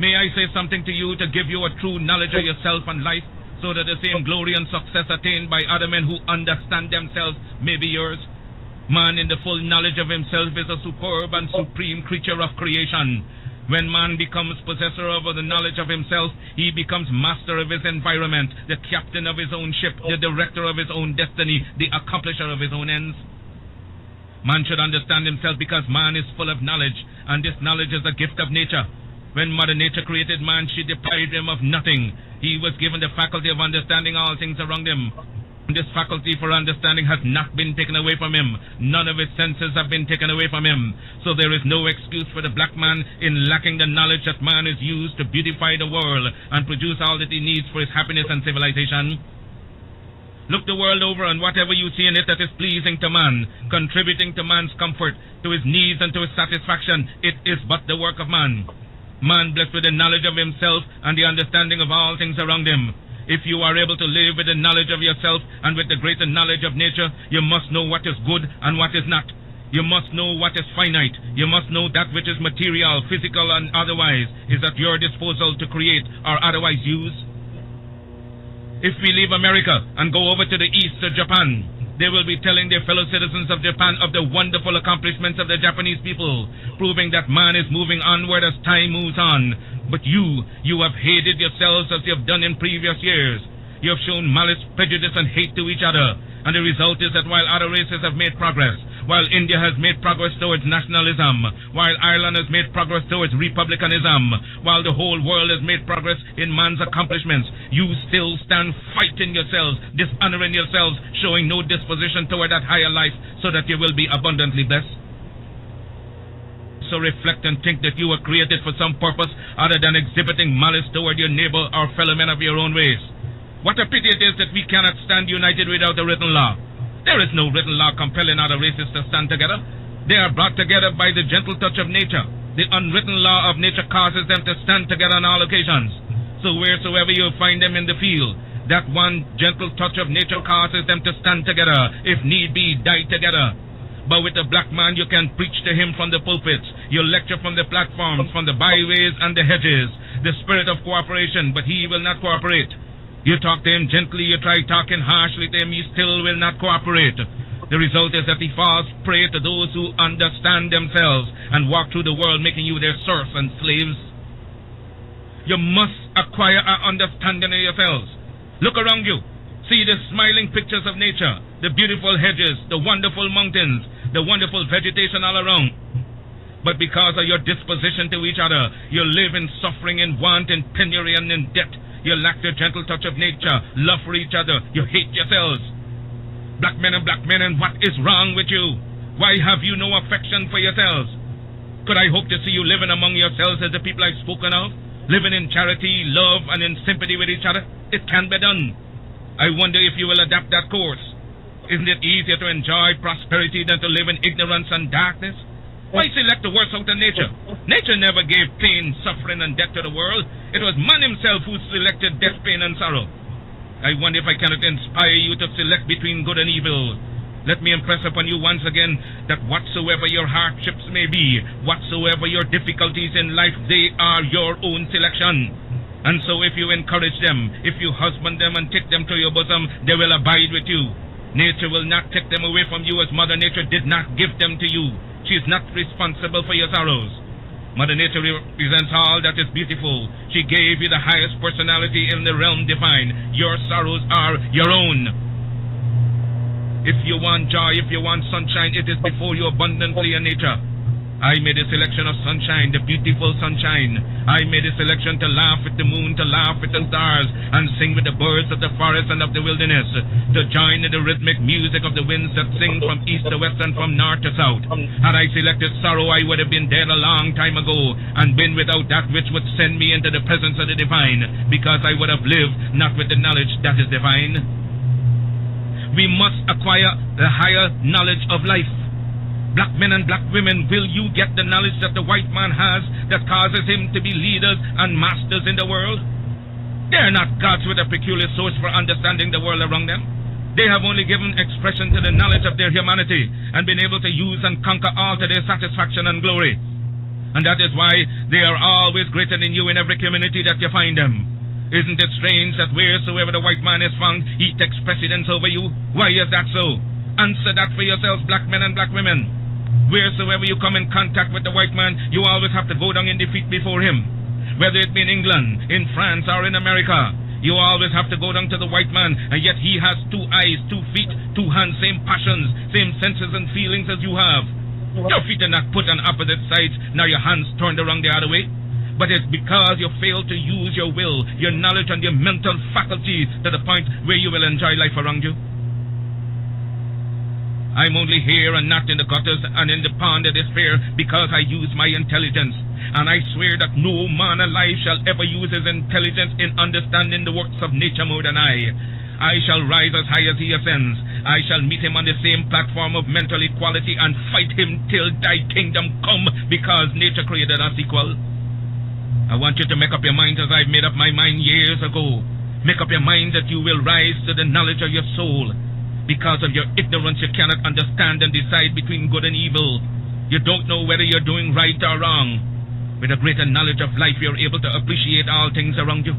May I say something to you to give you a true knowledge of yourself and life, so that the same glory and success attained by other men who understand themselves may be yours? Man in the full knowledge of himself is a superb and supreme creature of creation. When man becomes possessor of the knowledge of himself, he becomes master of his environment, the captain of his own ship, the director of his own destiny, the accomplisher of his own ends. Man should understand himself because man is full of knowledge, and this knowledge is a gift of nature. When Mother Nature created man, she deprived him of nothing. He was given the faculty of understanding all things around him. This faculty for understanding has not been taken away from him. None of his senses have been taken away from him. So there is no excuse for the black man in lacking the knowledge that man is used to beautify the world and produce all that he needs for his happiness and civilization. Look the world over, and whatever you see in it that is pleasing to man, contributing to man's comfort, to his needs and to his satisfaction, it is but the work of man. Man blessed with the knowledge of himself and the understanding of all things around him. If you are able to live with the knowledge of yourself and with the greater knowledge of nature, you must know what is good and what is not. You must know what is finite. You must know that which is material, physical, and otherwise is at your disposal to create or otherwise use. If we leave America and go over to the east to Japan, they will be telling their fellow citizens of Japan of the wonderful accomplishments of the Japanese people, proving that man is moving onward as time moves on. But you have hated yourselves as you have done in previous years. You have shown malice, prejudice, and hate to each other. And the result is that while other races have made progress, while India has made progress towards nationalism, while Ireland has made progress towards republicanism, while the whole world has made progress in man's accomplishments, you still stand fighting yourselves, dishonoring yourselves, showing no disposition toward that higher life so that you will be abundantly blessed. So reflect and think that you were created for some purpose other than exhibiting malice toward your neighbor or fellow men of your own race. What a pity it is that we cannot stand united without a written law. There is no written law compelling other races to stand together. They are brought together by the gentle touch of nature. The unwritten law of nature causes them to stand together on all occasions. So wheresoever you find them in the field, that one gentle touch of nature causes them to stand together, if need be, die together. But with the black man, you can preach to him from the pulpits. You lecture from the platforms, from the byways and the hedges. The spirit of cooperation, but he will not cooperate. You talk to him gently, you try talking harshly to him, he still will not cooperate. The result is that he falls prey to those who understand themselves and walk through the world making you their serfs and slaves. You must acquire an understanding of yourselves. Look around you. See the smiling pictures of nature, the beautiful hedges, the wonderful mountains, the wonderful vegetation all around. But because of your disposition to each other, you live in suffering, in want, in penury, and in debt. You lack the gentle touch of nature, love for each other. You hate yourselves. Black men, and what is wrong with you? Why have you no affection for yourselves? Could I hope to see you living among yourselves as the people I've spoken of? Living in charity, love, and in sympathy with each other? It can be done. I wonder if you will adapt that course. Isn't it easier to enjoy prosperity than to live in ignorance and darkness? Why select the worst out of nature? Nature never gave pain, suffering, and death to the world. It was man himself who selected death, pain, and sorrow. I wonder if I cannot inspire you to select between good and evil. Let me impress upon you once again that whatsoever your hardships may be, whatsoever your difficulties in life, they are your own selection. And so if you encourage them, if you husband them and take them to your bosom, they will abide with you. Nature will not take them away from you as Mother Nature did not give them to you. She is not responsible for your sorrows. Mother Nature represents all that is beautiful. She gave you the highest personality in the realm divine. Your sorrows are your own. If you want joy, if you want sunshine, it is before you abundantly in nature. I made a selection of sunshine, the beautiful sunshine. I made a selection to laugh with the moon, to laugh with the stars, and sing with the birds of the forest and of the wilderness, to join in the rhythmic music of the winds that sing from east to west and from north to south. Had I selected sorrow, I would have been dead a long time ago, and been without that which would send me into the presence of the divine, because I would have lived not with the knowledge that is divine. We must acquire the higher knowledge of life. Black men and black women, will you get the knowledge that the white man has that causes him to be leaders and masters in the world? They are not gods with a peculiar source for understanding the world around them. They have only given expression to the knowledge of their humanity and been able to use and conquer all to their satisfaction and glory. And that is why they are always greater than you in every community that you find them. Isn't it strange that wheresoever the white man is found, he takes precedence over you? Why is that so? Answer that for yourselves, black men and black women. Wheresoever you come in contact with the white man, you always have to go down in defeat before him. Whether it be in England, in France, or in America, you always have to go down to the white man, and yet he has 2 eyes, 2 feet, 2 hands, same passions, same senses and feelings as you have. Your feet are not put on opposite sides, nor your hands turned around the other way. But it's because you fail to use your will, your knowledge, and your mental faculties to the point where you will enjoy life around you. I'm only here and not in the gutters and in the pond of despair because I use my intelligence. And I swear that no man alive shall ever use his intelligence in understanding the works of nature more than I. I shall rise as high as he ascends. I shall meet him on the same platform of mental equality and fight him till thy kingdom come, because nature created us equal. I want you to make up your mind as I've made up my mind years ago. Make up your mind that you will rise to the knowledge of your soul. Because of your ignorance, you cannot understand and decide between good and evil. You don't know whether you're doing right or wrong. With a greater knowledge of life, you're able to appreciate all things around you.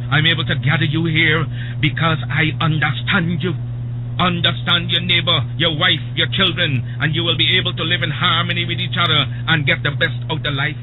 I'm able to gather you here because I understand you. Understand your neighbor, your wife, your children, and you will be able to live in harmony with each other and get the best out of life.